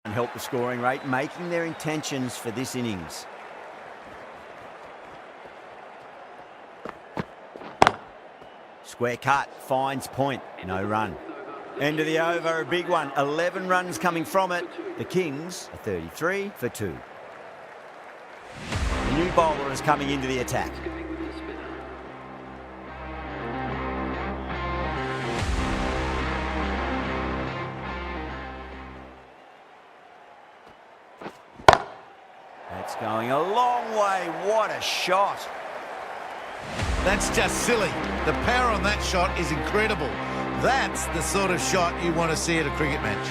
and help the scoring rate, making their intentions for this innings. Square cut, finds point, no run. End of the over, a big one. 11 runs coming from it. The Kings are 33 for 2. The new bowler is coming into the attack. That's going a long way. What a shot. That's just silly. The power on that shot is incredible. That's the sort of shot you want to see at a cricket match.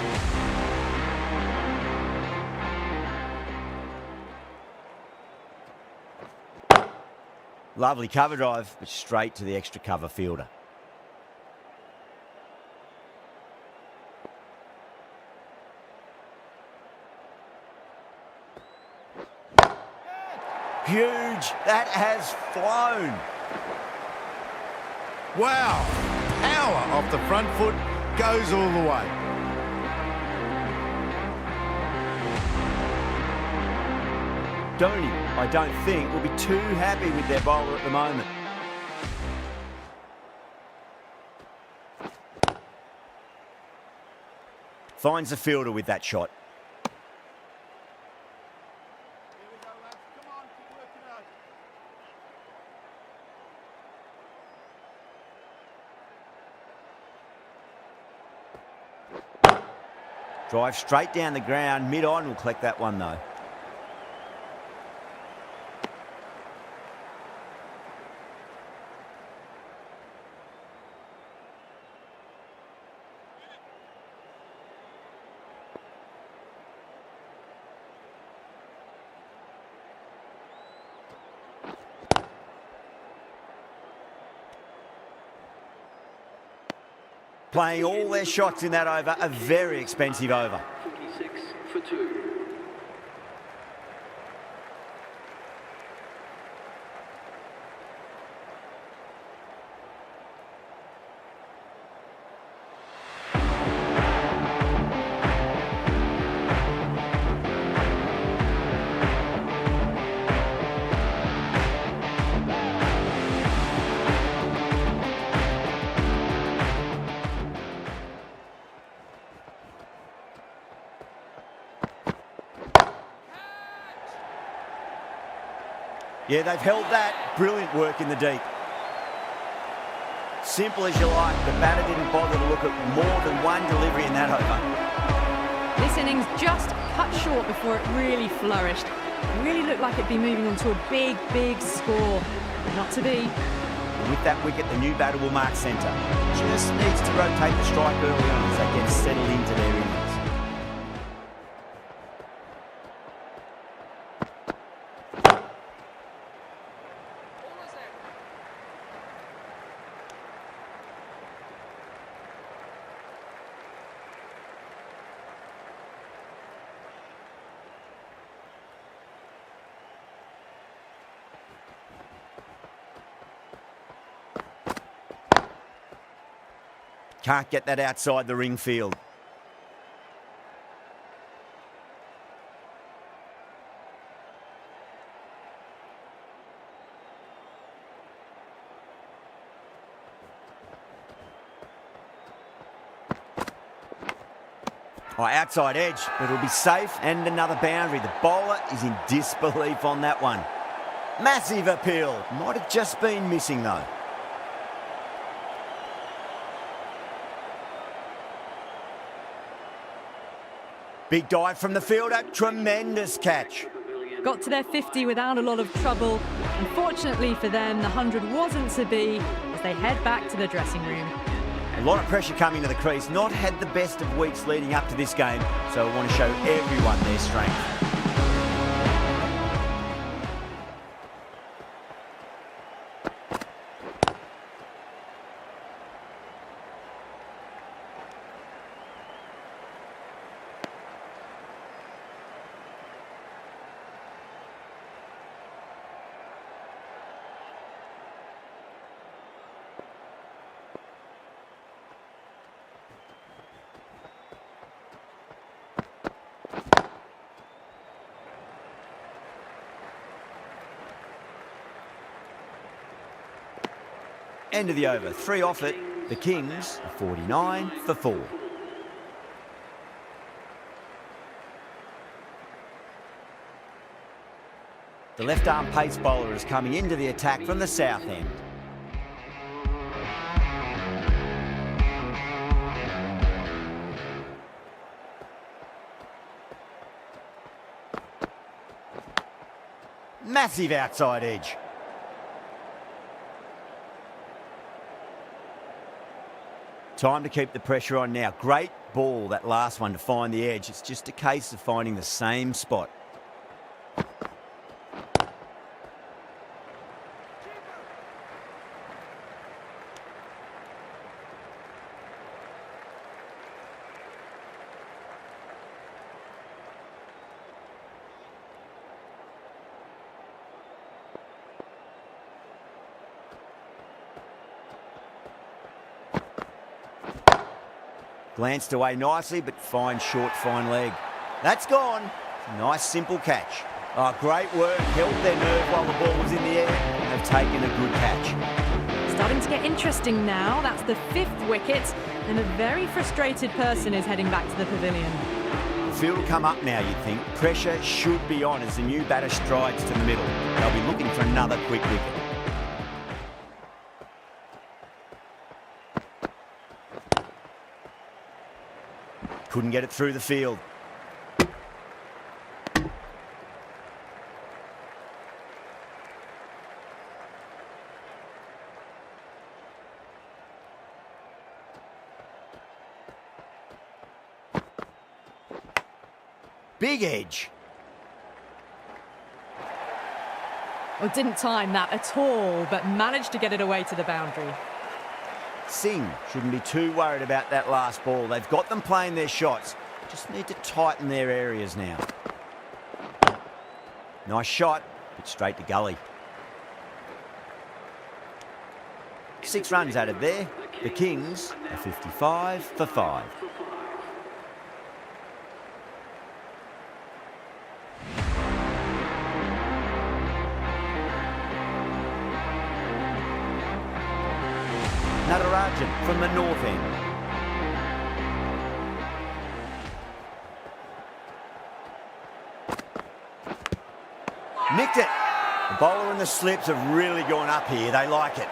Lovely cover drive, but straight to the extra cover fielder. Huge. That has flown. Wow. Power off the front foot goes all the way. Dhoni, I don't think, will be too happy with their bowler at the moment. Finds the fielder with that shot. Drive straight down the ground, mid-on, will collect that one though. Playing all their shots in that over, a very expensive over. 46 for 2. Yeah, they've held that. Brilliant work in the deep. Simple as you like, the batter didn't bother to look at more than one delivery in that over. This innings just cut short before it really flourished. It really looked like it'd be moving on to a big, big score. Not to be. And with that wicket, the new batter will mark centre. Just needs to rotate the strike early on as they get settled into their innings. Can't get that outside the ring field. Oh, outside edge, but it'll be safe and another boundary. The bowler is in disbelief on that one. Massive appeal. Might have just been missing though. Big dive from the fielder, tremendous catch. Got to their 50 without a lot of trouble. Unfortunately for them, the 100 wasn't to be as they head back to the dressing room. A lot of pressure coming to the crease. Not had the best of weeks leading up to this game, so I want to show everyone their strength. End of the over, 3 off it. The Kings are 49 for 4. The left-arm pace bowler is coming into the attack from the south end. Massive outside edge. Time to keep the pressure on now. Great ball, that last one, to find the edge. It's just a case of finding the same spot. Glanced away nicely, but fine short, fine leg. That's gone. Nice, simple catch. Oh, great work. Held their nerve while the ball was in the air. They've taken a good catch. Starting to get interesting now. That's the 5th wicket, and a very frustrated person is heading back to the pavilion. The field will come up now, you'd think. Pressure should be on as the new batter strides to the middle. They'll be looking for another quick wicket. Couldn't get it through the field. Big edge. Well, didn't time that at all, but managed to get it away to the boundary. Singh shouldn't be too worried about that last ball. They've got them playing their shots. Just need to tighten their areas now. Nice shot, but straight to gully. 6 runs added there. The Kings are 55 for 5. From the north end. Nicked it. The bowler and the slips have really gone up here. They like it.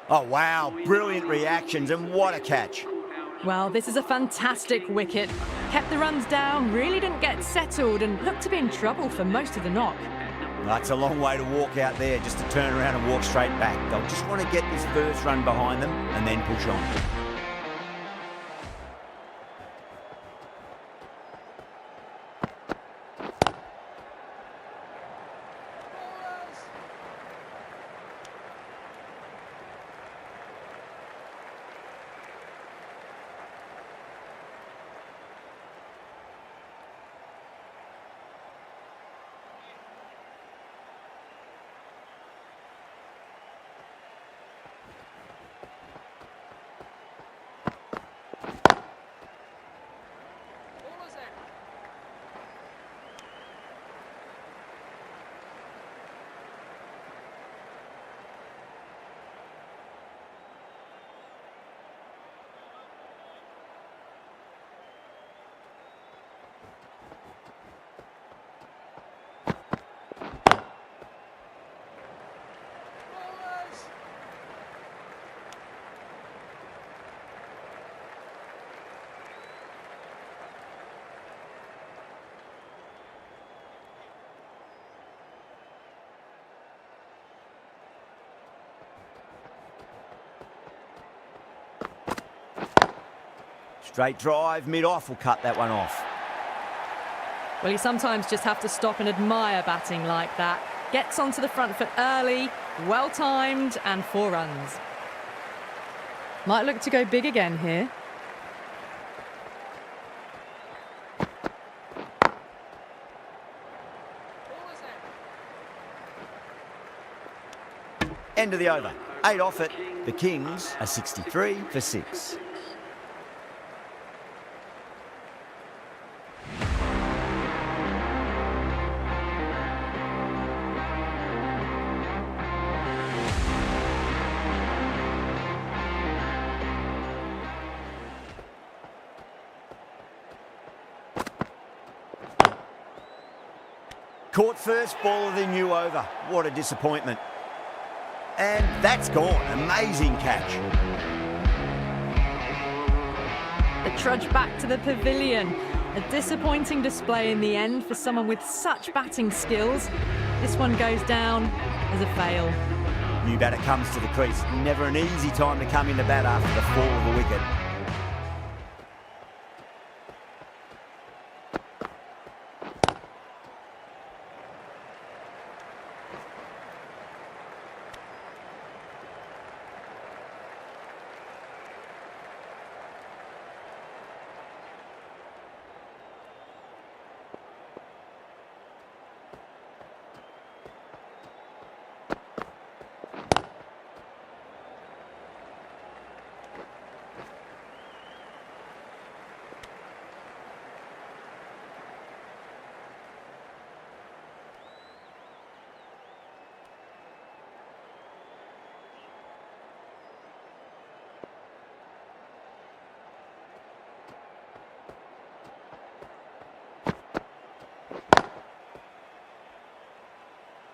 Oh, wow. Brilliant reactions, and what a catch. Well, this is a fantastic wicket. Kept the runs down, really didn't get settled, and looked to be in trouble for most of the knock. That's a long way to walk out there, just to turn around and walk straight back. They'll just want to get this first run behind them and then push on. Straight drive, mid-off will cut that one off. Well, you sometimes just have to stop and admire batting like that. Gets onto the front foot early, well-timed, and 4 runs. Might look to go big again here. End of the over. 8 off it. The Kings are 63 for 6. Caught first ball of the new over. What a disappointment. And that's gone. Amazing catch. The trudge back to the pavilion. A disappointing display in the end for someone with such batting skills. This one goes down as a fail. New batter comes to the crease. Never an easy time to come into bat after the fall of the wicket.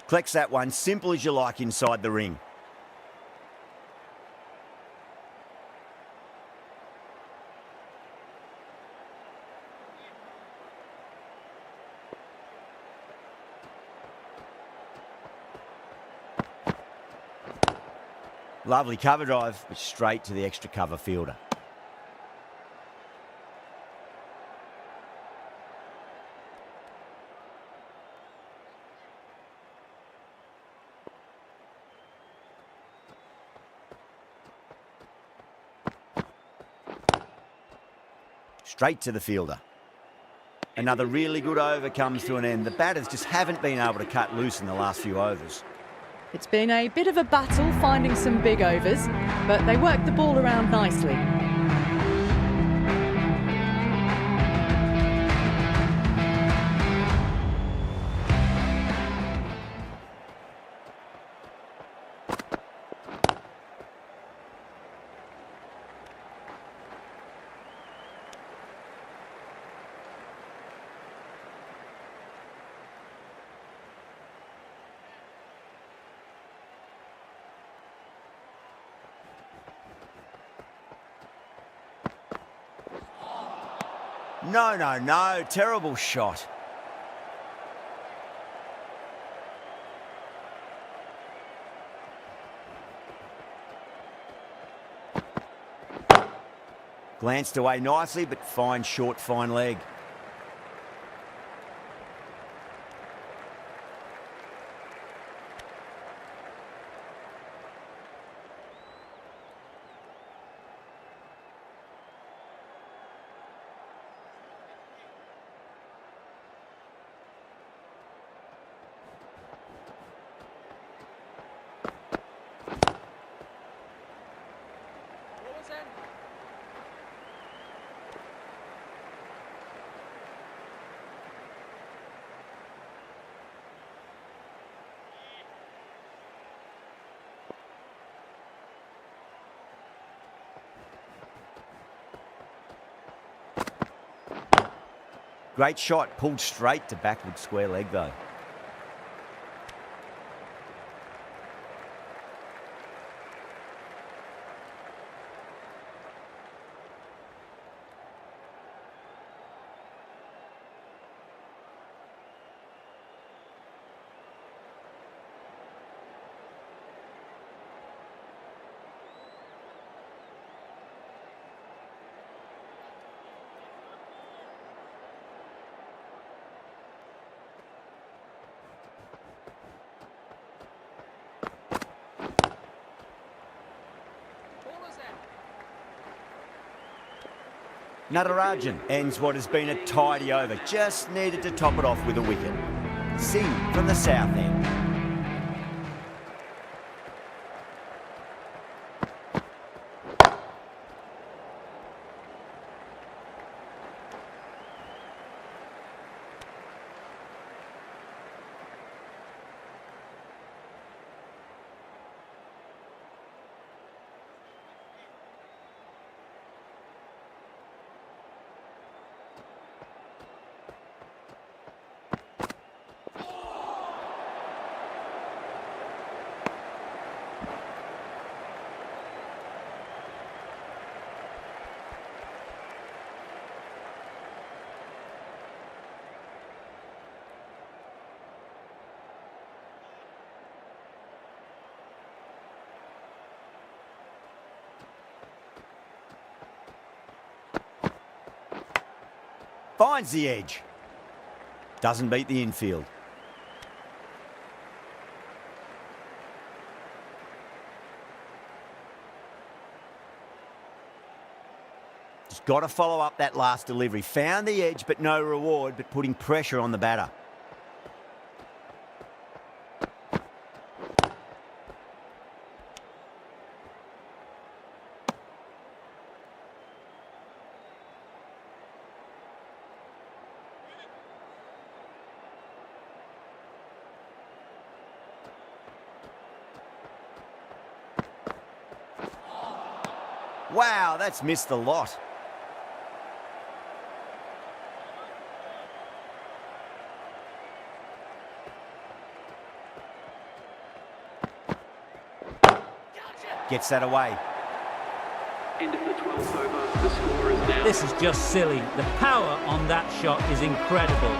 Collects that one, simple as you like inside the ring. Lovely cover drive, but straight to the extra cover fielder. Straight to the fielder. Another really good over comes to an end. The batters just haven't been able to cut loose in the last few overs. It's been a bit of a battle finding some big overs, but they worked the ball around nicely. No, terrible shot. Glanced away nicely, but fine short, fine leg. Great shot, pulled straight to backward square leg though. Natarajan ends what has been a tidy over. Just needed to top it off with a wicket. C from the south end. Finds the edge. Doesn't beat the infield. Just got to follow up that last delivery. Found the edge, but no reward, but putting pressure on the batter. Wow, that's missed the lot. Gets that away. End of the 12th over. The score is now. This is just silly. The power on that shot is incredible.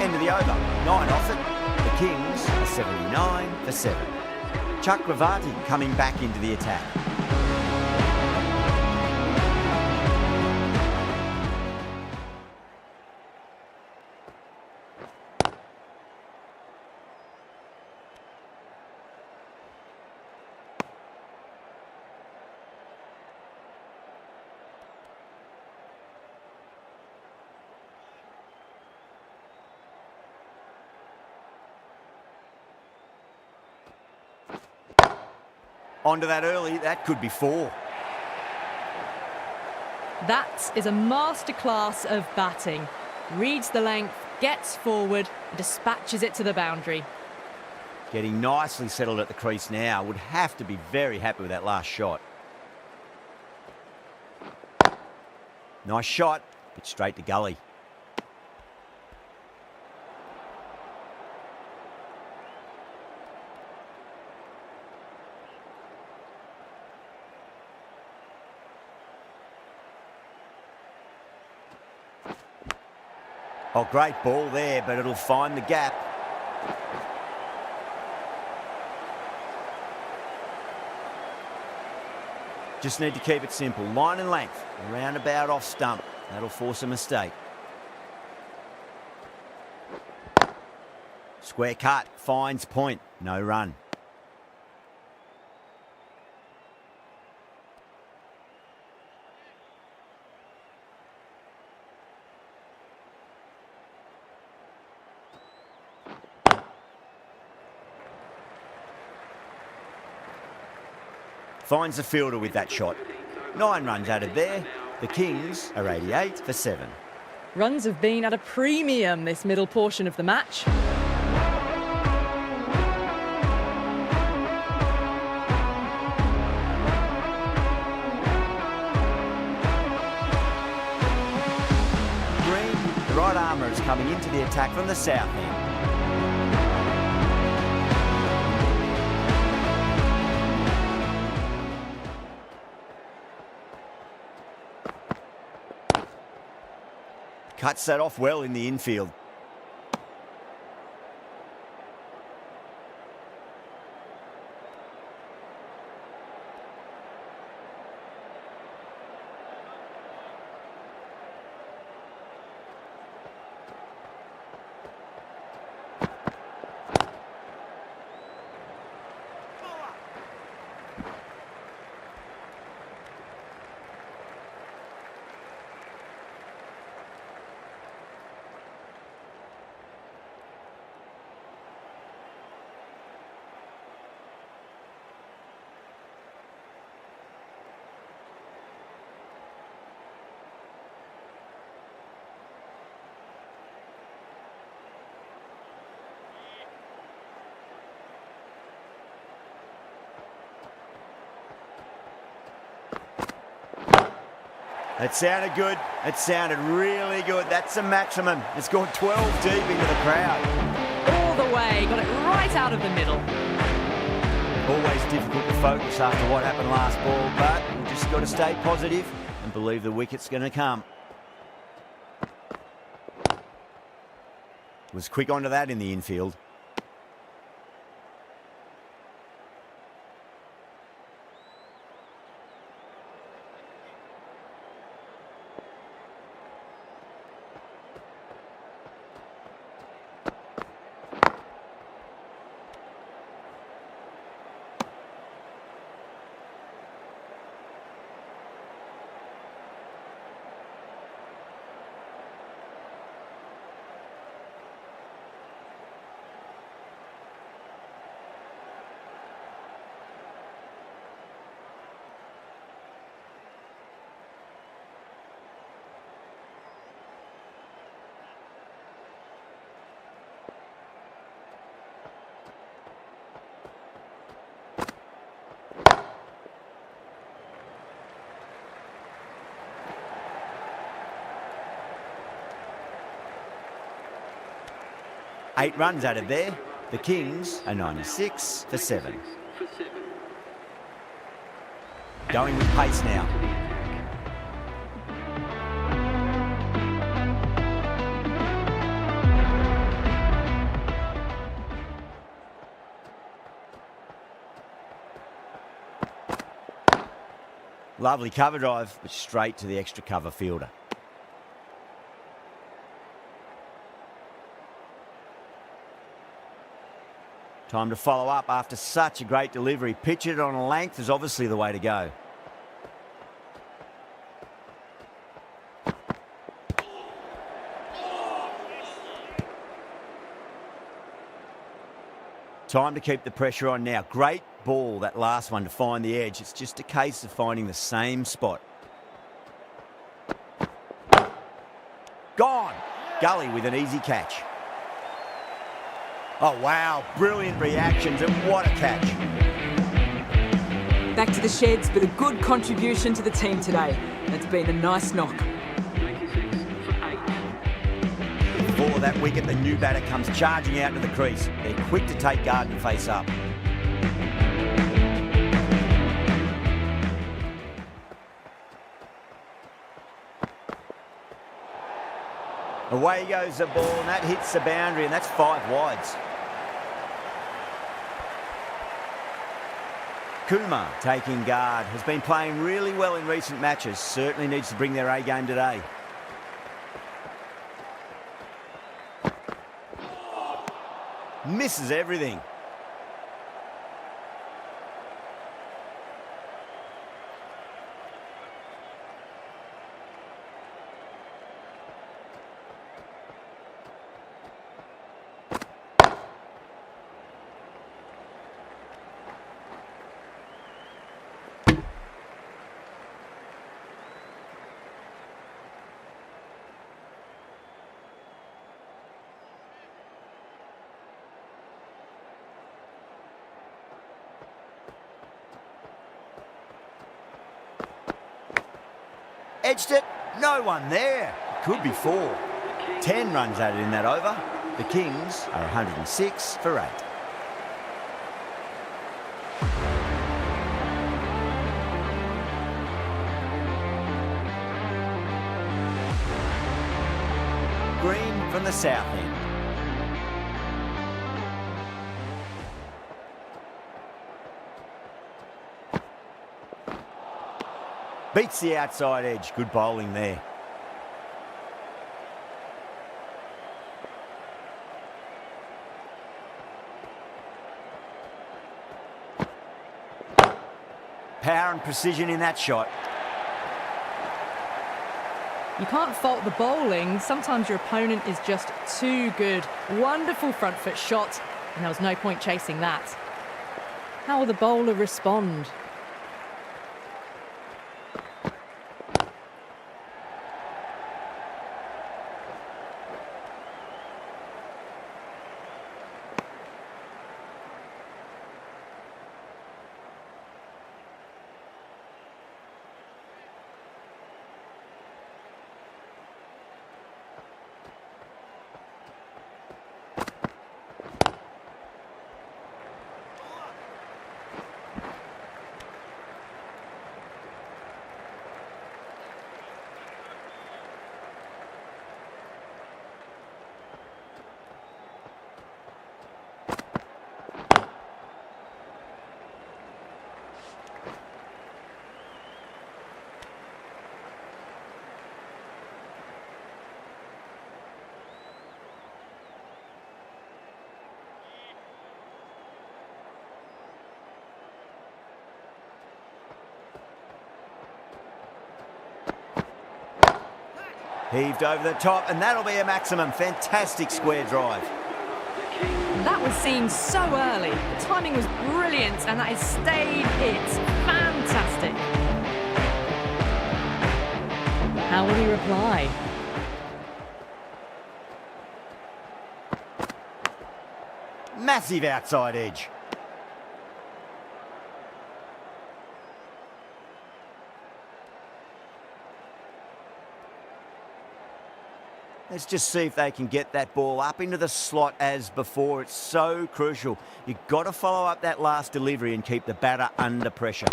End of the over. 9 off it. The Kings are 79 for 7. Chuck Gravati coming back into the attack. Onto that early, that could be 4. That is a masterclass of batting. Reads the length, gets forward, and dispatches it to the boundary. Getting nicely settled at the crease now. Would have to be very happy with that last shot. Nice shot, but straight to gully. Oh, great ball there, but it'll find the gap. Just need to keep it simple. Line and length, roundabout off stump. That'll force a mistake. Square cut, finds point, no run. Finds the fielder with that shot. 9 runs added there. The Kings are 88 for 7. Runs have been at a premium this middle portion of the match. Green, the right armour is coming into the attack from the south end. Cuts that off well in the infield. It sounded good. It sounded really good. That's the maximum. It's gone 12 deep into the crowd. All the way, got it right out of the middle. Always difficult to focus after what happened last ball, but we've just got to stay positive and believe the wicket's going to come. Was quick onto that in the infield. 8 runs added there. The Kings are 96 for 7. Going with pace now. Lovely cover drive, but straight to the extra cover fielder. Time to follow up after such a great delivery. Pitch it on a length is obviously the way to go. Time to keep the pressure on now. Great ball, that last one, to find the edge. It's just a case of finding the same spot. Gone. Gully with an easy catch. Oh, wow. Brilliant reactions, and what a catch. Back to the sheds, but a good contribution to the team today. That's been a nice knock. 96 for 8. Before that wicket, the new batter comes charging out to the crease. They're quick to take guard and face up. Away goes the ball, and that hits the boundary, and that's 5 wides. Kumar taking guard, has been playing really well in recent matches. Certainly needs to bring their A game today. Misses everything. Edged it, no one there. Could be 4. 10 runs added in that over. The Kings are 106 for 8. Green from the south end. Beats the outside edge. Good bowling there. Power and precision in that shot. You can't fault the bowling. Sometimes your opponent is just too good. Wonderful front foot shot, and there was no point chasing that. How will the bowler respond? Heaved over the top, and that'll be a maximum. Fantastic square drive. That was seen so early. The timing was brilliant, and that is stayed hit. Fantastic. How will he reply? Massive outside edge. Let's just see if they can get that ball up into the slot as before. It's so crucial. You've got to follow up that last delivery and keep the batter under pressure.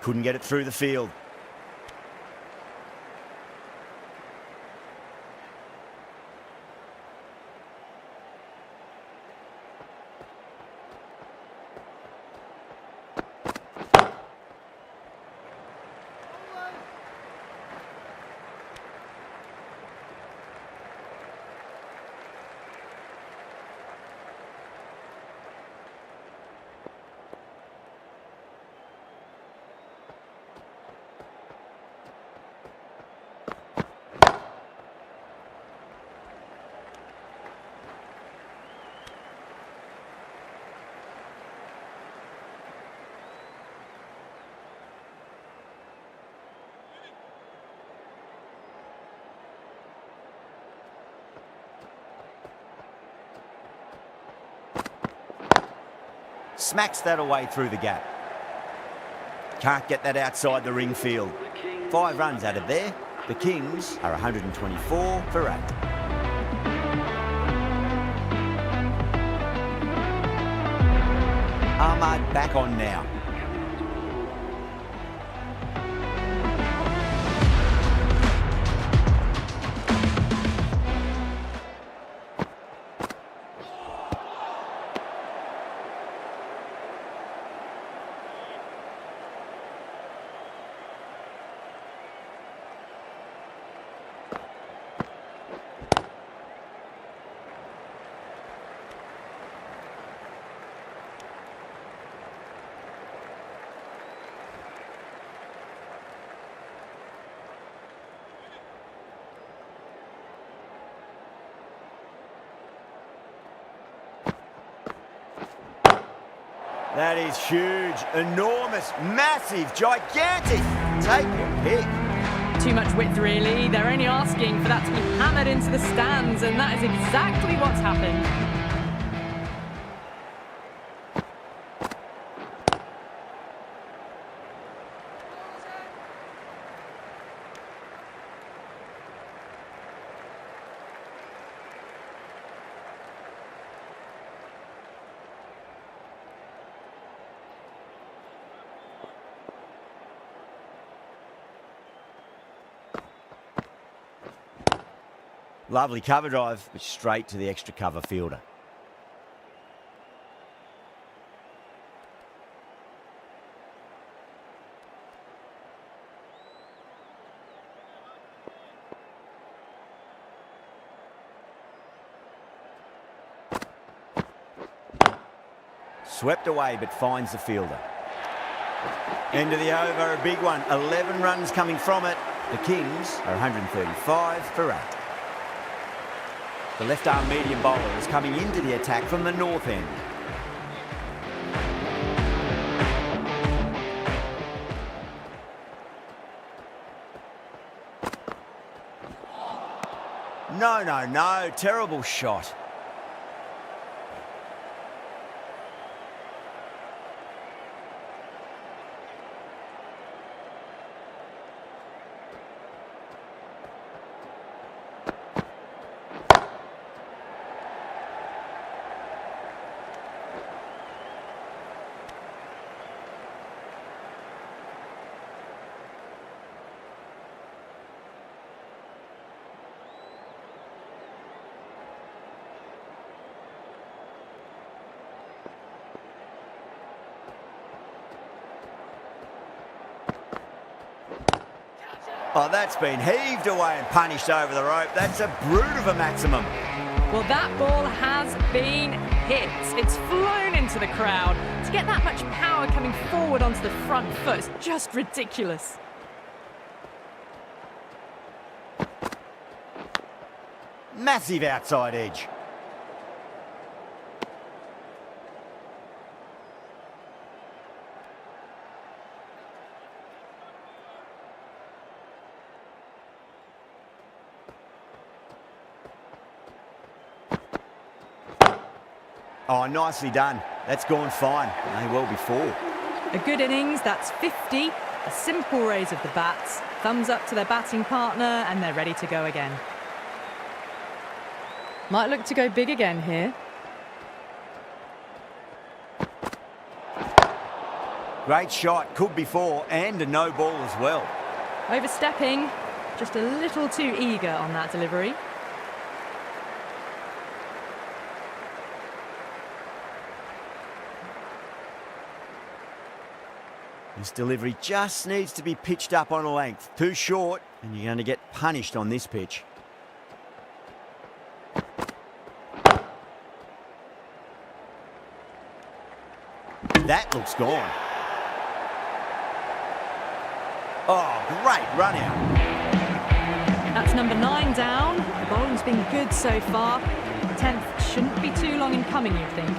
Couldn't get it through the field. Smacks that away through the gap. Can't get that outside the ring field. 5 runs out of there. The Kings are 124 for 8. Ahmad back on now. That is huge, enormous, massive, gigantic. Take your pick. Too much width, really. They're only asking for that to be hammered into the stands, and that is exactly what's happened. Lovely cover drive, but straight to the extra cover fielder. Swept away, but finds the fielder. End of the over, a big one. 11 runs coming from it. The Kings are 135 for 8. The left-arm medium bowler is coming into the attack from the north end. No, terrible shot. Oh, that's been heaved away and punished over the rope. That's a brute of a maximum. Well, that ball has been hit. It's flown into the crowd. To get that much power coming forward onto the front foot is just ridiculous. Massive outside edge. Oh, nicely done. That's gone fine. May well be 4. A good innings, that's 50. A simple raise of the bats. Thumbs up to their batting partner and they're ready to go again. Might look to go big again here. Great shot. Could be 4 and a no ball as well. Overstepping, just a little too eager on that delivery. This delivery just needs to be pitched up on a length. Too short, and you're going to get punished on this pitch. That looks gone. Oh, great run out. That's number 9 down. The bowling's been good so far. 10th shouldn't be too long in coming, you'd think.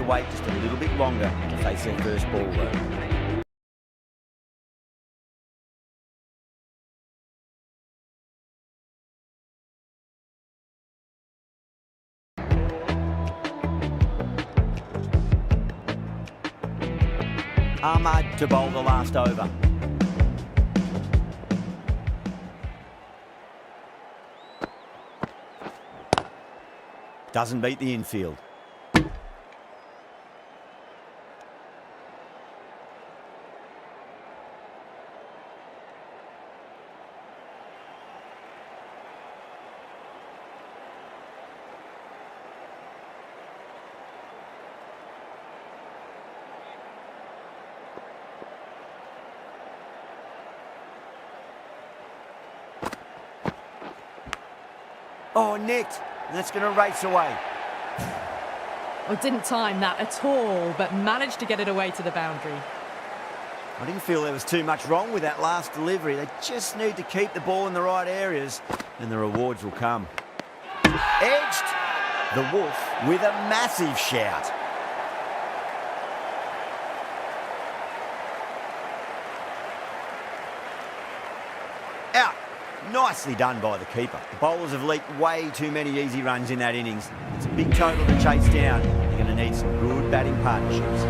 Wait just a little bit longer to face their first ball though. Ahmad to bowl the last over. Doesn't beat the infield. Oh, nicked. That's going to race away. Well, didn't time that at all, but managed to get it away to the boundary. I didn't feel there was too much wrong with that last delivery. They just need to keep the ball in the right areas, and the rewards will come. Edged. The Wolf with a massive shout. Out. Nicely done by the keeper. The bowlers have leaked way too many easy runs in that innings. It's a big total to chase down. They're going to need some good batting partnerships.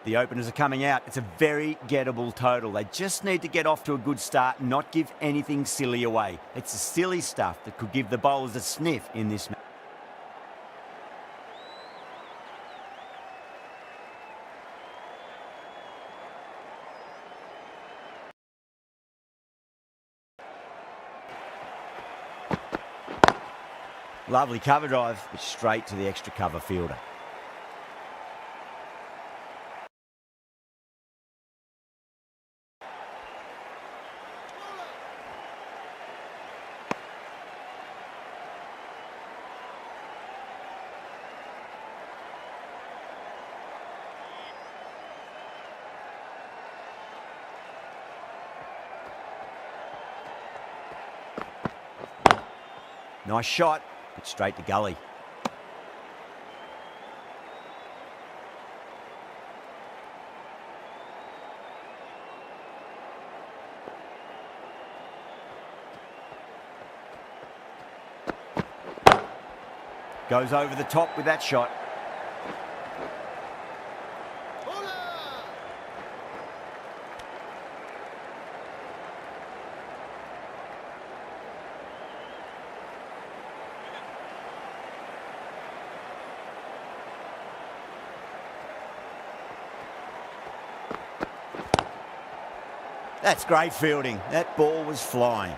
The openers are coming out. It's a very gettable total. They just need to get off to a good start and not give anything silly away. It's the silly stuff that could give the bowlers a sniff in this match. Lovely cover drive, but straight to the extra cover fielder. Nice shot, but straight to gully. Goes over the top with that shot. That's great fielding. That ball was flying.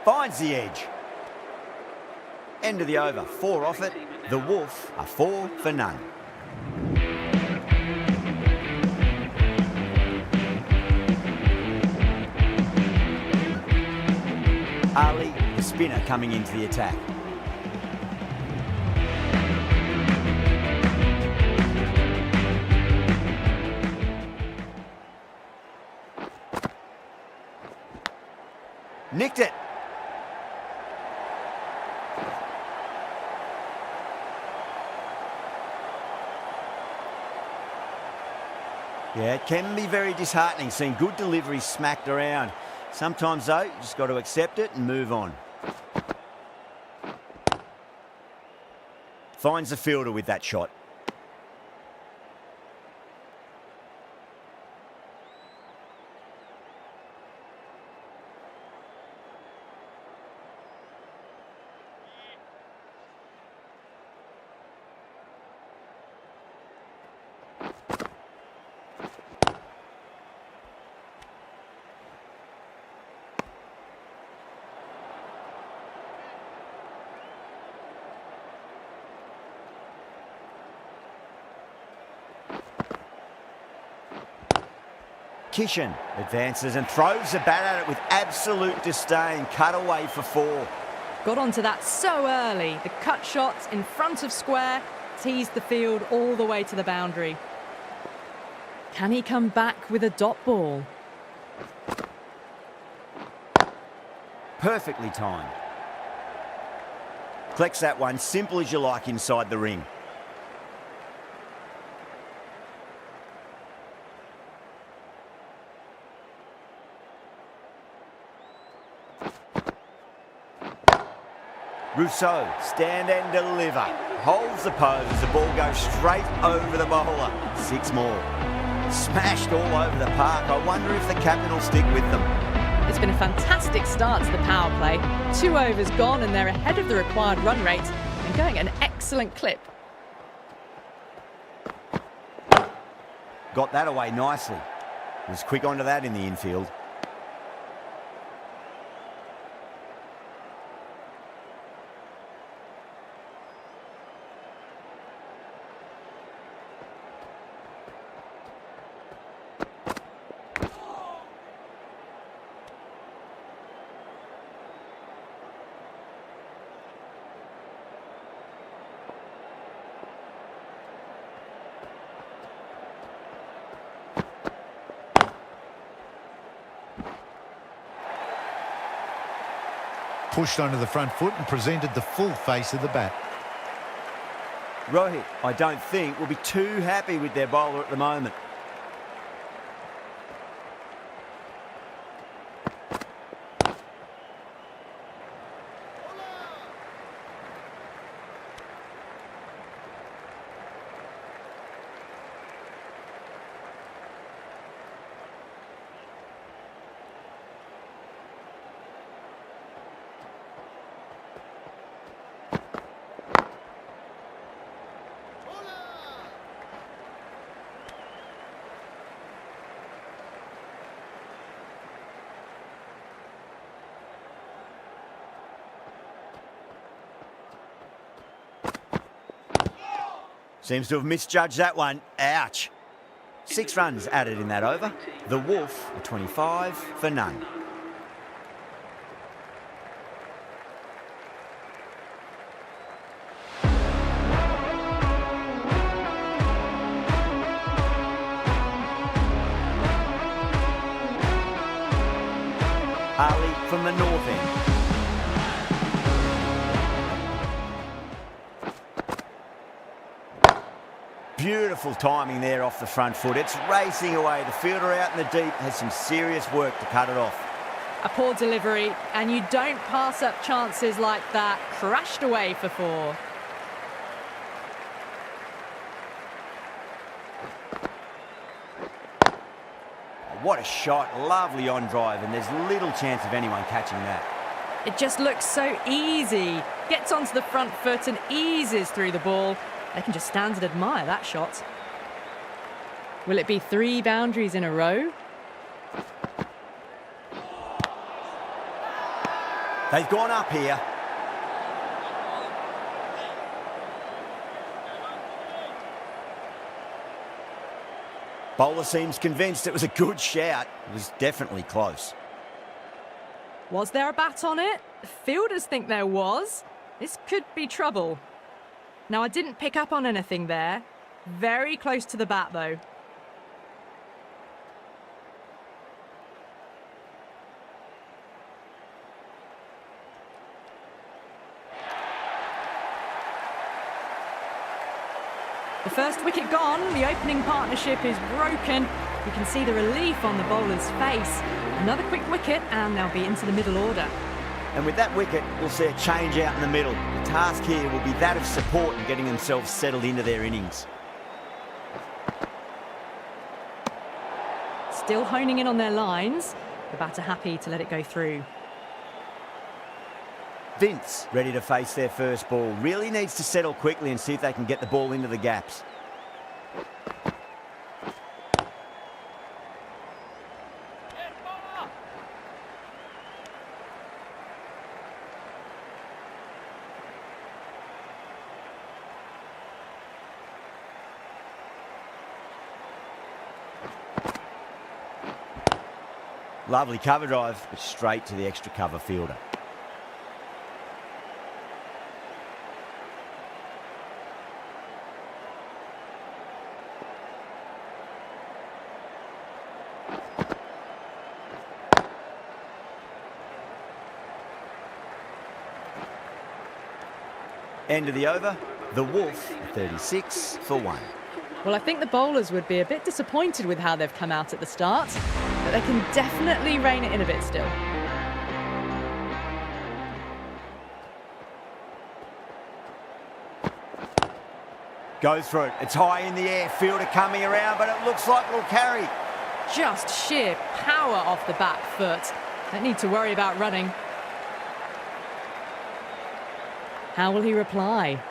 Finds the edge. End of the over. 4 off it. The Wolf are 4 for none. Ali, the spinner, coming into the attack. Nicked it. Yeah, it can be very disheartening seeing good deliveries smacked around. Sometimes, though, you just got to accept it and move on. Finds the fielder with that shot. Kishan advances and throws the bat at it with absolute disdain. Cut away for 4. Got onto that so early. The cut shot in front of square teased the field all the way to the boundary. Can he come back with a dot ball? Perfectly timed. Collects that one, simple as you like, inside the ring. Rousseau, stand and deliver. Holds the pose. The ball goes straight over the bowler. 6 more. Smashed all over the park. I wonder if the captain will stick with them. It's been a fantastic start to the power play. 2 overs gone and they're ahead of the required run rate and going at an excellent clip. Got that away nicely. Was quick onto that in the infield. pushed onto the front foot and presented the full face of the bat. Rohit, I don't think, will be too happy with their bowler at the moment. Seems to have misjudged that one. Ouch. 6 runs added in that over. The Wolf, a 25 for none. Ali from the north end. Beautiful timing there off the front foot. It's racing away. The fielder out in the deep has some serious work to cut it off. A poor delivery, and you don't pass up chances like that. Crashed away for 4. What a shot. Lovely on drive, and there's little chance of anyone catching that. It just looks so easy. Gets onto the front foot and eases through the ball. They can just stand and admire that shot. Will it be 3 boundaries in a row? They've gone up here. Bowler seems convinced it was a good shout. It was definitely close. Was there a bat on it? Fielders think there was. This could be trouble. Now, I didn't pick up on anything there. Very close to the bat, though. The first wicket gone. The opening partnership is broken. You can see the relief on the bowler's face. Another quick wicket, and they'll be into the middle order. And with that wicket, we'll see a change out in the middle. The task here will be that of support and getting themselves settled into their innings. Still honing in on their lines. The batter happy to let it go through. Vince, ready to face their first ball, really needs to settle quickly and see if they can get the ball into the gaps. Lovely cover drive, but straight to the extra cover fielder. End of the over, the Wolf, 36 for 1. Well, I think the bowlers would be a bit disappointed with how they've come out at the start, but they can definitely rein it in a bit still. Goes for it. It's high in the air. Fielder coming around, but it looks like it'll carry. Just sheer power off the back foot. Don't need to worry about running. How will he reply?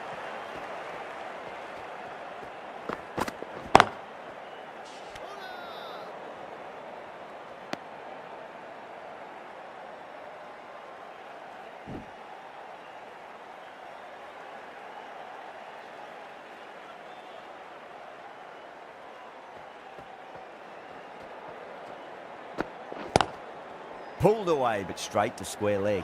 Pulled away, but straight to square leg.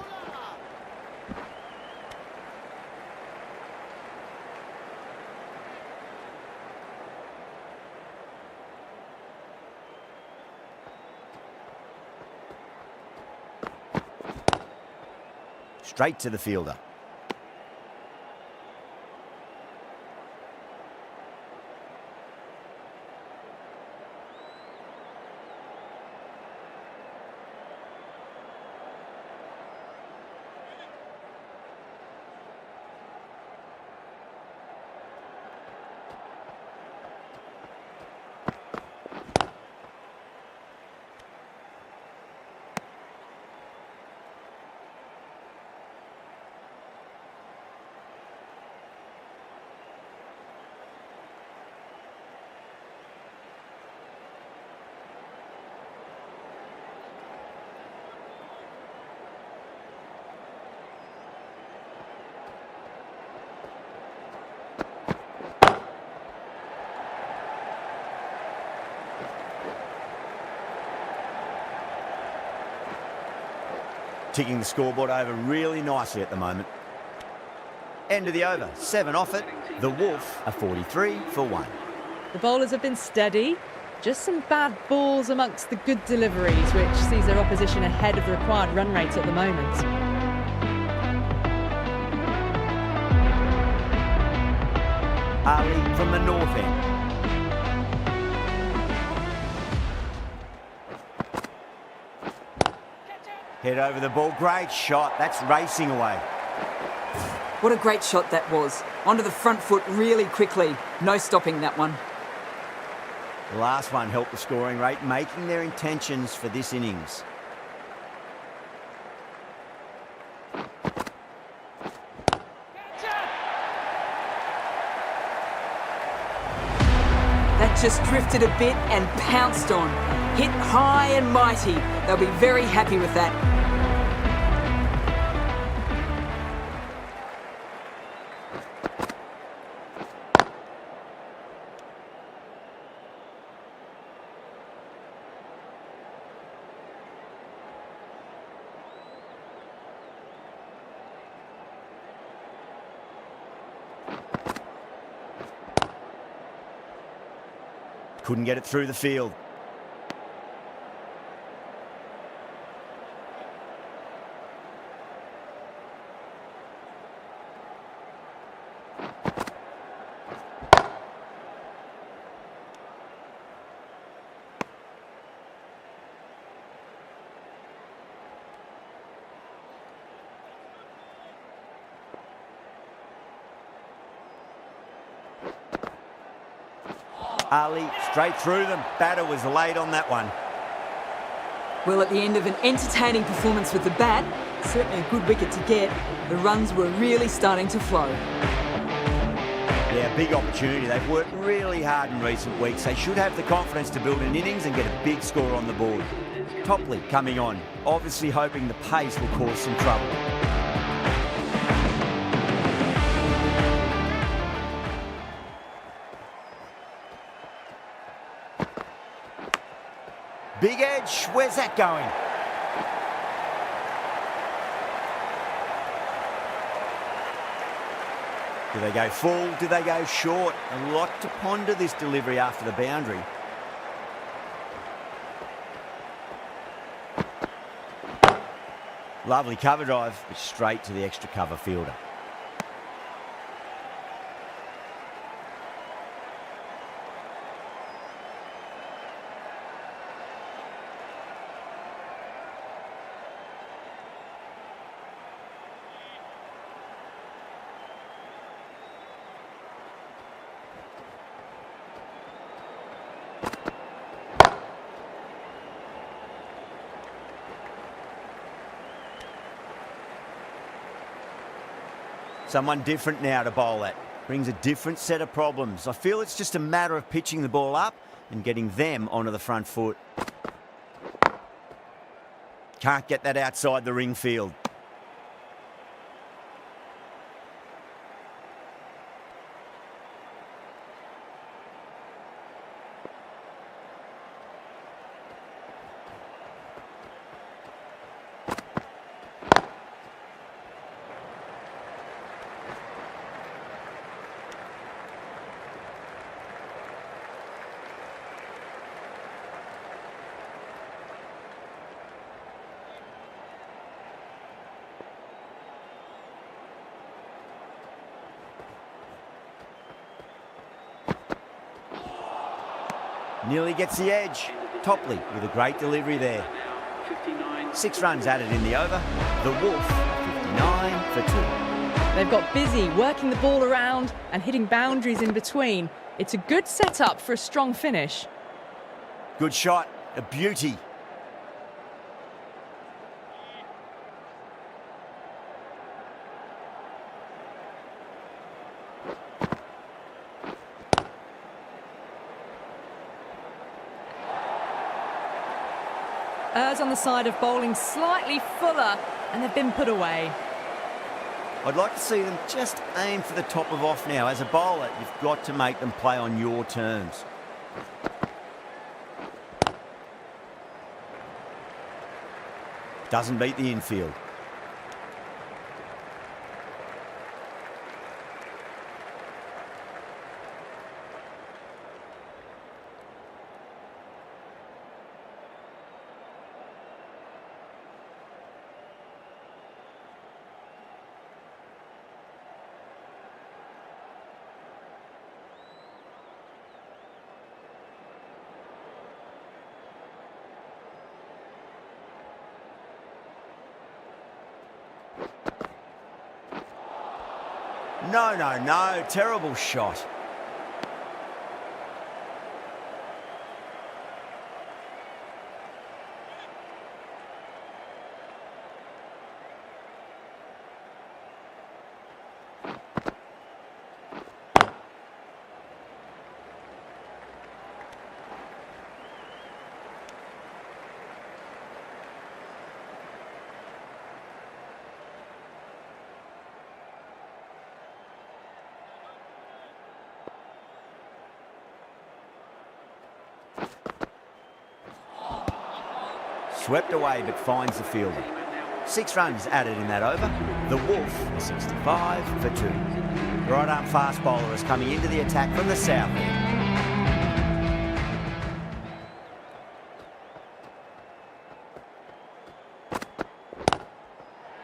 straight to the fielder. Ticking the scoreboard over really nicely at the moment. End of the over, 7 off it. The Wolf are 43 for 1. The bowlers have been steady. Just some bad balls amongst the good deliveries, which sees their opposition ahead of the required run rate at the moment. Ali from the north end. Head over the ball, great shot. That's racing away. What a great shot that was. Onto the front foot really quickly. No stopping that one. The last one helped the scoring rate, making their intentions for this innings. That just drifted a bit and pounced on. Hit high and mighty. They'll be very happy with that. Couldn't get it through the field. Ali straight through them. Batter was late on that one. Well, at the end of an entertaining performance with the bat, certainly a good wicket to get, the runs were really starting to flow. Yeah, big opportunity. They've worked really hard in recent weeks. They should have the confidence to build an innings and get a big score on the board. Topley coming on, obviously hoping the pace will cause some trouble. Big edge, where's that going? Do they go full? Do they go short? A lot to ponder this delivery after the boundary. Lovely cover drive, but straight to the extra cover fielder. Someone different now to bowl at. Brings a different set of problems. I feel it's just a matter of pitching the ball up and getting them onto the front foot. Can't get that outside the ring field. Nearly gets the edge. Topley with a great delivery there. Now 59. 6 runs added in the over. The Wolf, 59 for 2. They've got busy working the ball around and hitting boundaries in between. It's a good setup for a strong finish. Good shot, a beauty. Errs on the side of bowling slightly fuller, and they've been put away. I'd like to see them just aim for the top of off now. As a bowler, you've got to make them play on your terms. Doesn't beat the infield. No, terrible shot. Swept away but finds the fielder. 6 runs added in that over. The Wolf, 65 for 2. Right arm fast bowler is coming into the attack from the south end.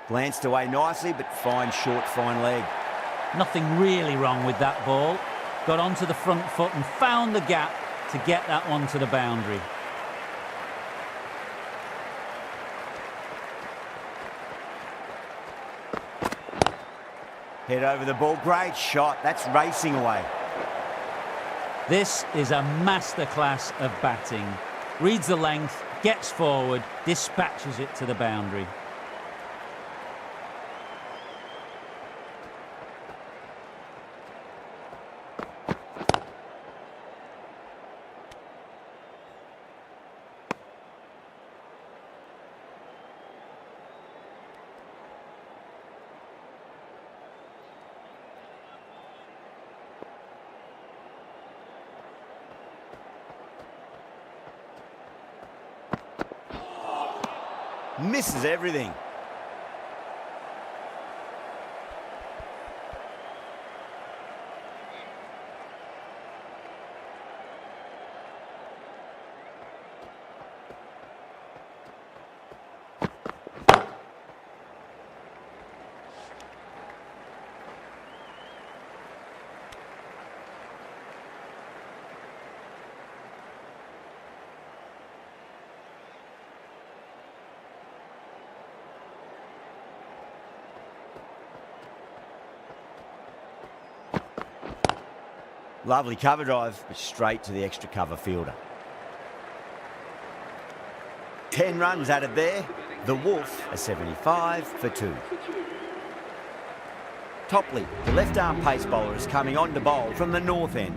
Glanced away nicely but fine short, fine leg. Nothing really wrong with that ball. Got onto the front foot and found the gap to get that one to the boundary. Head over the ball, great shot, that's racing away. This is a masterclass of batting. Reads the length, gets forward, dispatches it to the boundary. Misses everything. Lovely cover drive, but straight to the extra cover fielder. 10 runs added there. The Wolf, a 75 for 2. Topley, the left arm pace bowler, is coming on to bowl from the north end.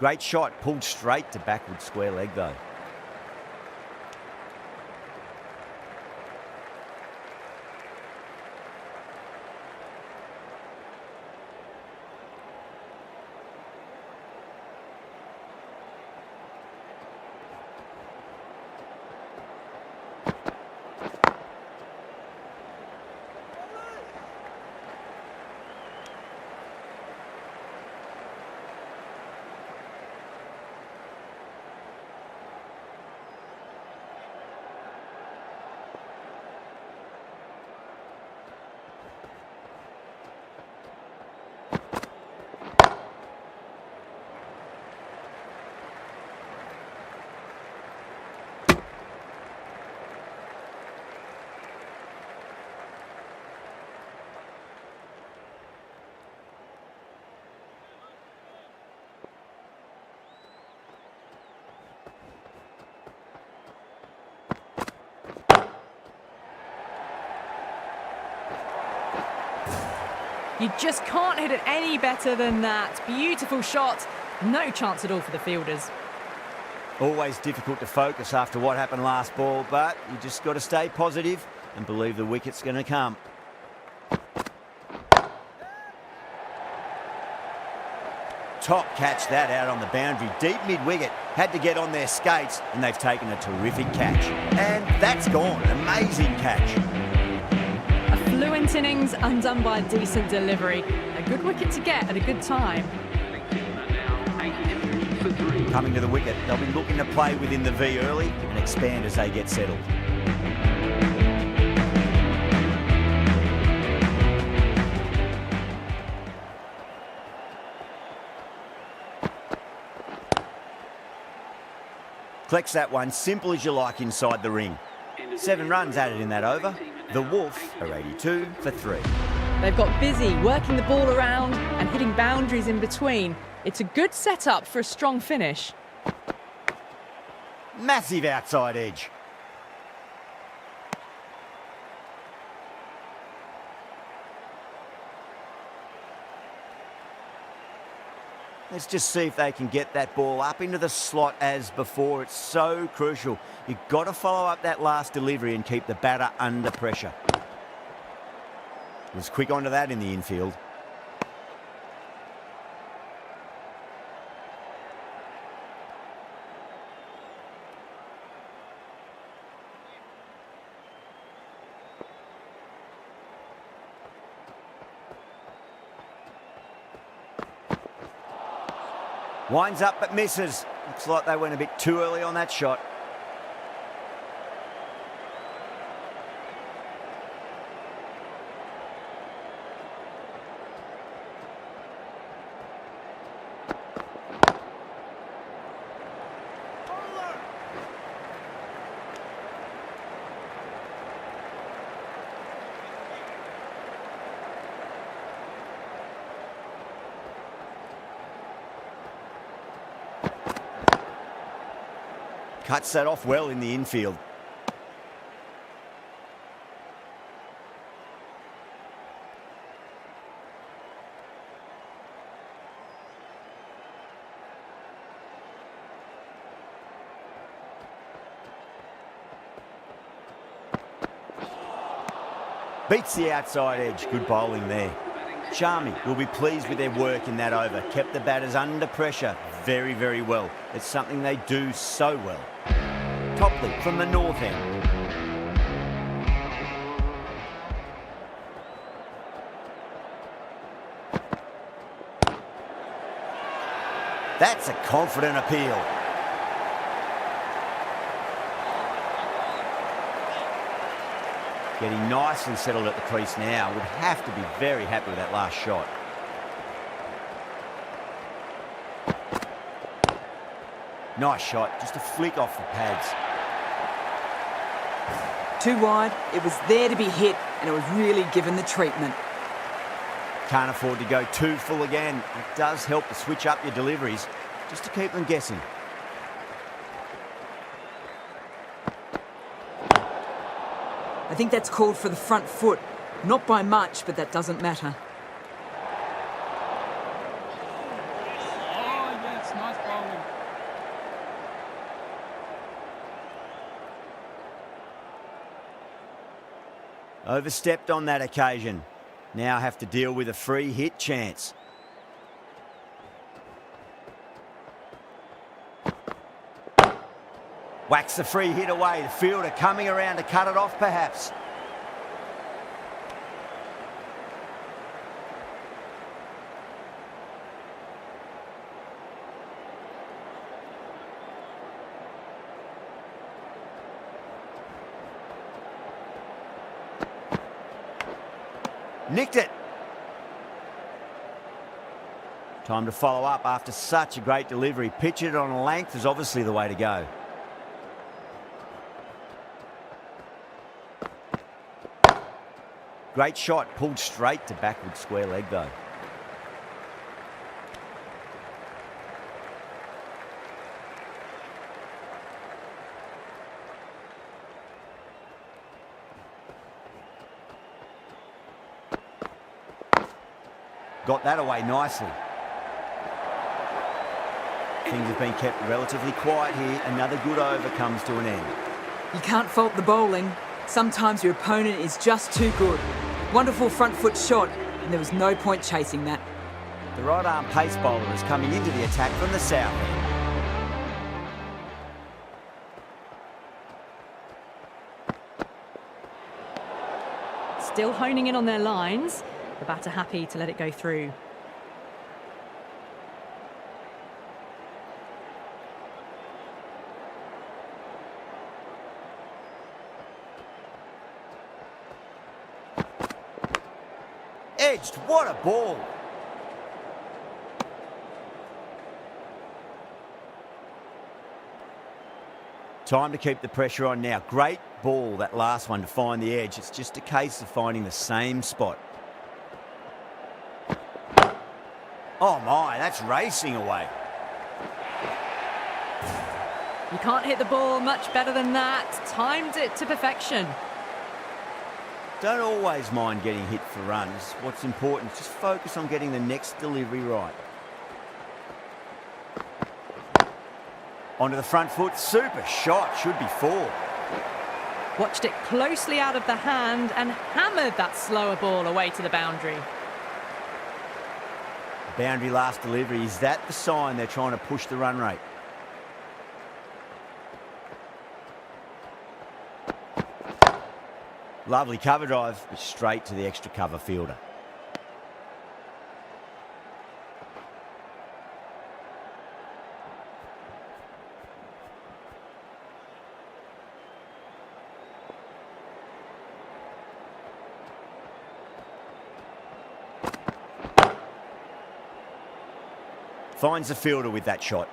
Great shot, pulled straight to backward square leg though. You just can't hit it any better than that. Beautiful shot. No chance at all for the fielders. Always difficult to focus after what happened last ball, but you just got to stay positive and believe the wicket's going to come. Top catch that out on the boundary. Deep mid-wicket. Had to get on their skates, and they've taken a terrific catch. And that's gone. Amazing catch. A fluent innings undone by a decent delivery. A good wicket to get at a good time. Now 83 for 3. Coming to the wicket, they'll be looking to play within the V early and expand as they get settled. Collects that one, simple as you like inside the ring. 7 runs added in that over. The Wolf are 82 for 3. They've got busy working the ball around and hitting boundaries in between. It's a good setup for a strong finish. Massive outside edge. Let's just see if they can get that ball up into the slot as before. It's so crucial. You've got to follow up that last delivery and keep the batter under pressure. Was quick onto that in the infield. Winds up but misses. Looks like they went a bit too early on that shot. Cuts that off well in the infield. Beats the outside edge. Good bowling there. Charmy will be pleased with their work in that over. Kept the batters under pressure very, very well. It's something they do so well. Topley from the north end. That's a confident appeal. Getting nicely settled at the crease now. Would have to be very happy with that last shot. Nice shot, just a flick off the pads. Too wide, it was there to be hit, and it was really given the treatment. Can't afford to go too full again. It does help to switch up your deliveries, just to keep them guessing. I think that's called for the front foot. Not by much, but that doesn't matter. Oh, yes, nice bowling. Overstepped on that occasion. Now have to deal with a free hit chance. Whacks the free hit away. The fielder coming around to cut it off perhaps. Nicked it. Time to follow up after such a great delivery. Pitch it on a length is obviously the way to go. Great shot, pulled straight to backward square leg though. Got that away nicely. Things have been kept relatively quiet here. Another good over comes to an end. You can't fault the bowling. Sometimes your opponent is just too good. Wonderful front foot shot, and there was no point chasing that. The right arm pace bowler is coming into the attack from the south end. Still honing in on their lines. The batter happy to let it go through. Edged, what a ball! Time to keep the pressure on now. Great ball, that last one, to find the edge. It's just a case of finding the same spot. Oh my, that's racing away. You can't hit the ball much better than that. Timed it to perfection. Don't always mind getting hit for runs. What's important is just focus on getting the next delivery right. Onto the front foot, super shot, should be 4. Watched it closely out of the hand and hammered that slower ball away to the boundary. Boundary last delivery, is that the sign they're trying to push the run rate? Lovely cover drive, but straight to the extra cover fielder. Finds the fielder with that shot.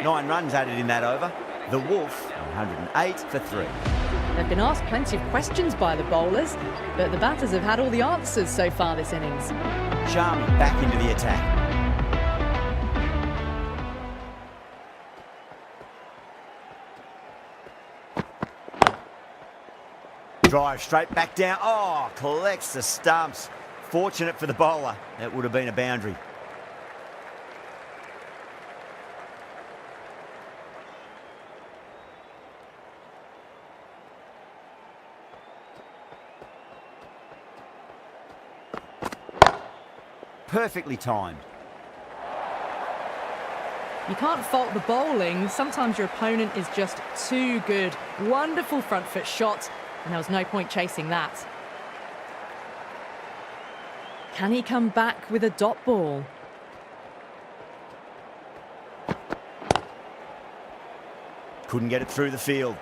Nine runs added in that over. The Wolf, 108 for 3. They've been asked plenty of questions by the bowlers, but the batters have had all the answers so far this innings. Charmy back into the attack. Drive straight back down. Oh, collects the stumps. Fortunate for the bowler. That would have been a boundary. Perfectly timed. You can't fault the bowling. Sometimes your opponent is just too good. Wonderful front foot shot, and there was no point chasing that. Can he come back with a dot ball? Couldn't get it through the field.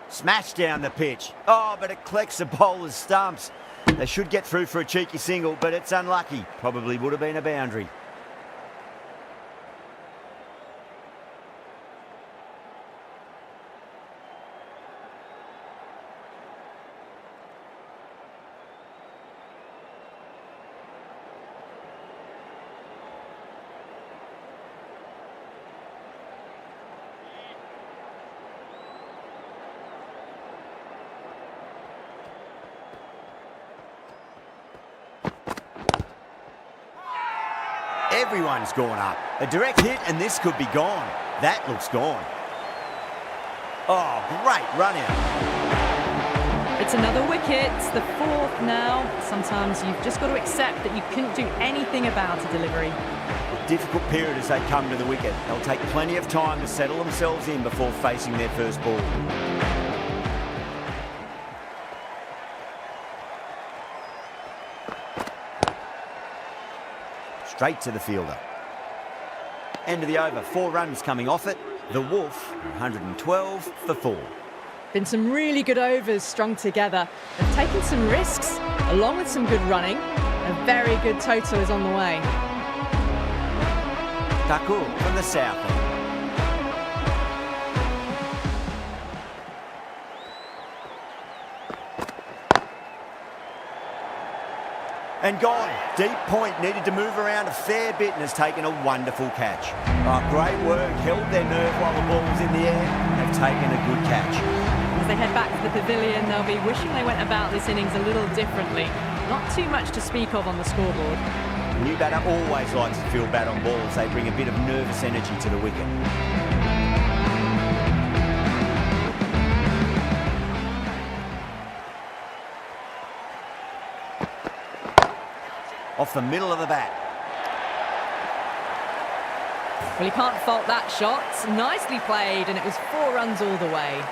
Smashed down the pitch. Oh, but it collects the bowler's stumps. They should get through for a cheeky single, but it's unlucky. Probably would have been a boundary. Everyone's gone up. A direct hit and this could be gone. That looks gone. Oh, great run out. It's another wicket, the 4th now. Sometimes you've just got to accept that you couldn't do anything about a delivery. A difficult period as they come to the wicket. They'll take plenty of time to settle themselves in before facing their first ball. Straight to the fielder. End of the over, 4 runs coming off it. The Wolf, 112 for 4. Been some really good overs strung together. They've taken some risks, along with some good running. A very good total is on the way. Taku from the south end. And gone. Deep point, needed to move around a fair bit and has taken a wonderful catch. Oh, great work, held their nerve while the ball was in the air. They've taken a good catch. As they head back to the pavilion, they'll be wishing they went about this innings a little differently. Not too much to speak of on the scoreboard. The new batter always likes to feel bad on balls. They bring a bit of nervous energy to the wicket. Off the middle of the bat. Well, you can't fault that shot. Nicely played, and it was 4 runs all the way.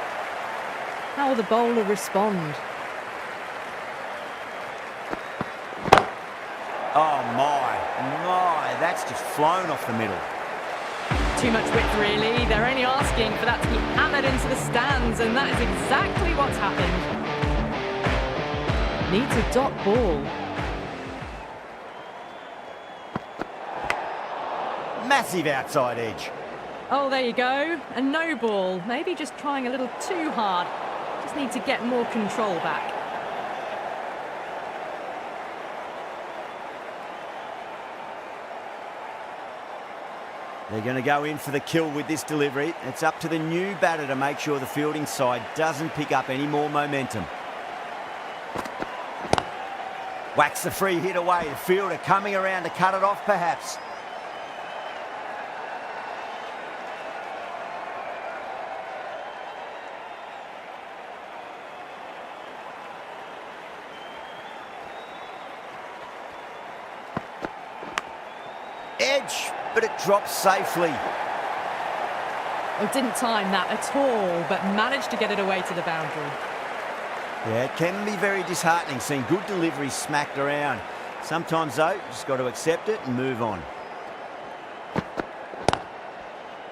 How will the bowler respond? Oh my, that's just flown off the middle. Too much width, really. They're only asking for that to be hammered into the stands, and that is exactly what's happened. Needs a dot ball. Massive outside edge. Oh, there you go. A no ball. Maybe just trying a little too hard. Just need to get more control back. They're going to go in for the kill with this delivery. It's up to the new batter to make sure the fielding side doesn't pick up any more momentum. Whacks the free hit away. The fielder coming around to cut it off, perhaps. Edge, but it drops safely. Oh, didn't time that at all, but managed to get it away to the boundary. Yeah, it can be very disheartening seeing good deliveries smacked around. Sometimes, though, just got to accept it and move on.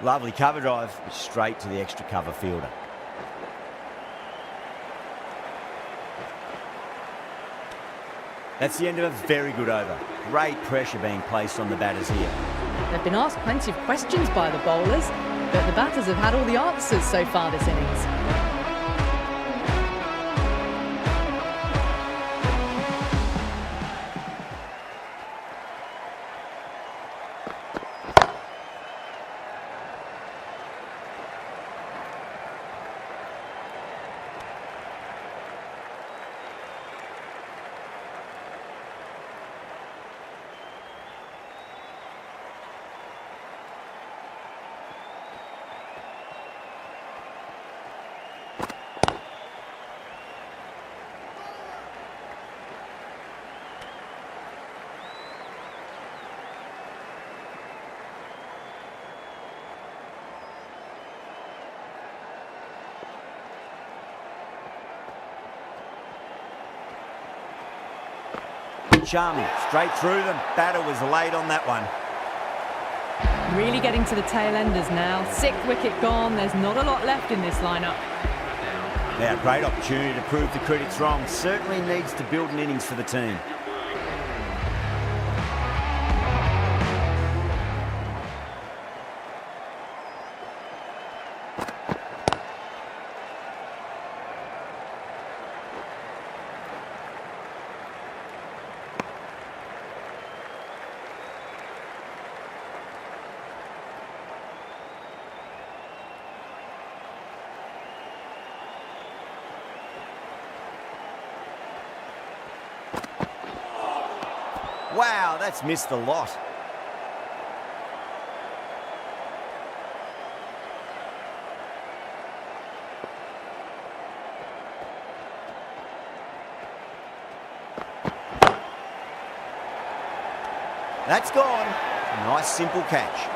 Lovely cover drive, straight to the extra cover fielder. That's the end of a very good over. Great pressure being placed on the batters here. They've been asked plenty of questions by the bowlers, but the batters have had all the answers so far this innings. Charming, straight through them. Batter was late on that one. Really getting to the tail enders now. 6th wicket gone. There's not a lot left in this lineup. Now, great opportunity to prove the critics wrong. Certainly needs to build an innings for the team. Wow, that's missed the lot. That's gone. Nice simple catch.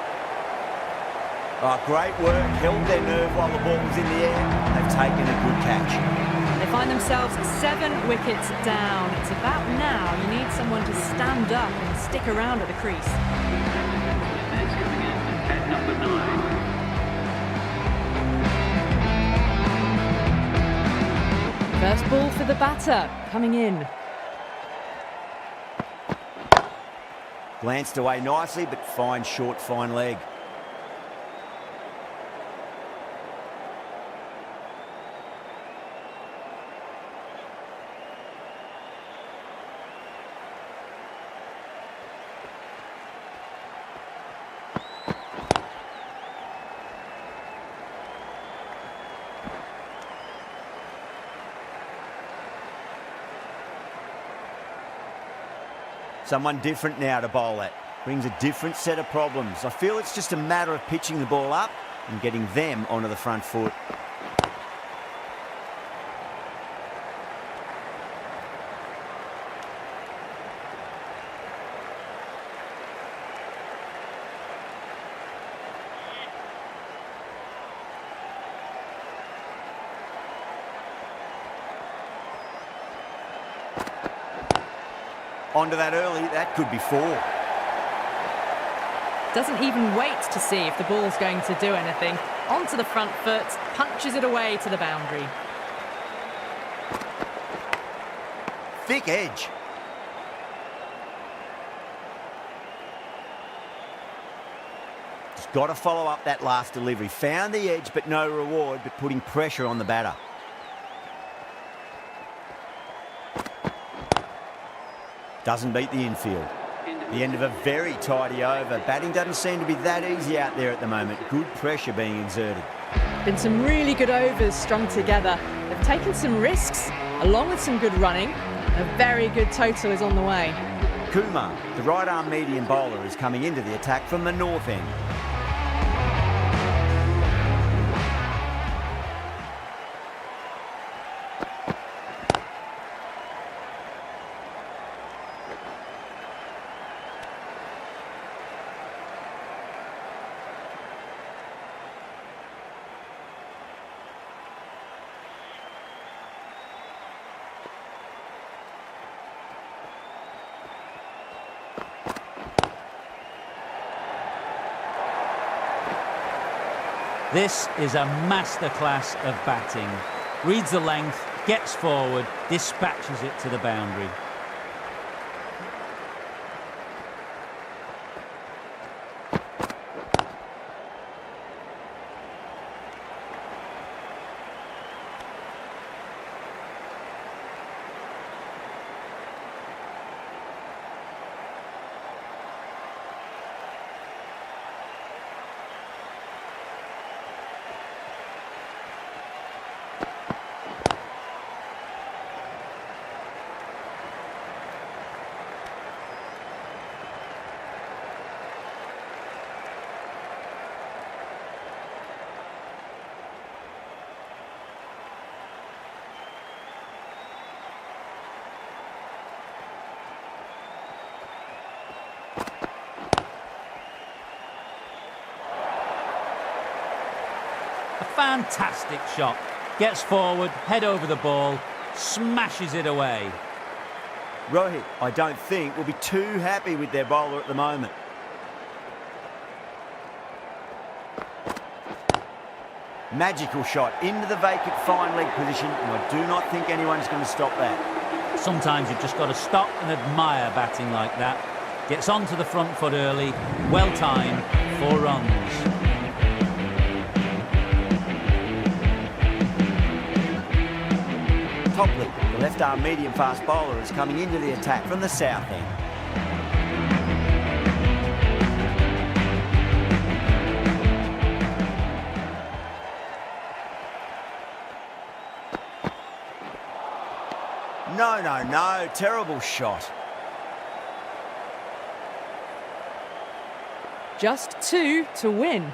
Oh, great work. Held their nerve while the ball was in the air. They've taken a good catch. They find themselves 7 wickets down. It's about now you need someone to stand up and stick around at the crease. Is coming in at number 9. First ball for the batter, coming in. Glanced away nicely, but fine short, fine leg. Someone different now to bowl at. Brings a different set of problems. I feel it's just a matter of pitching the ball up and getting them onto the front foot. Onto that early, that could be 4. Doesn't even wait to see if the ball's going to do anything. Onto the front foot, punches it away to the boundary. Thick edge. Just got to follow up that last delivery. Found the edge, but no reward, but putting pressure on the batter. Doesn't beat the infield. The end of a very tidy over. Batting doesn't seem to be that easy out there at the moment. Good pressure being exerted. Been some really good overs strung together. They've taken some risks, along with some good running. A very good total is on the way. Kumar, the right-arm medium bowler, is coming into the attack from the north end. This is a masterclass of batting. Reads the length, gets forward, dispatches it to the boundary. A fantastic shot. Gets forward, head over the ball, smashes it away. Rohit, I don't think, will be too happy with their bowler at the moment. Magical shot into the vacant fine leg position, and I do not think anyone's going to stop that. Sometimes you've just got to stop and admire batting like that. Gets onto the front foot early, well timed, 4 runs. Topley, the left-arm medium-fast bowler, is coming into the attack from the south end. No, terrible shot. Just 2 to win.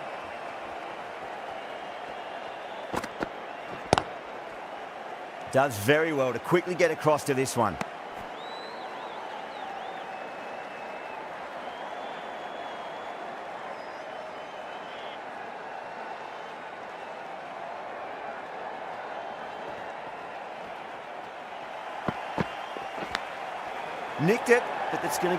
Does very well to quickly get across to this one. Nicked it, but it's going to go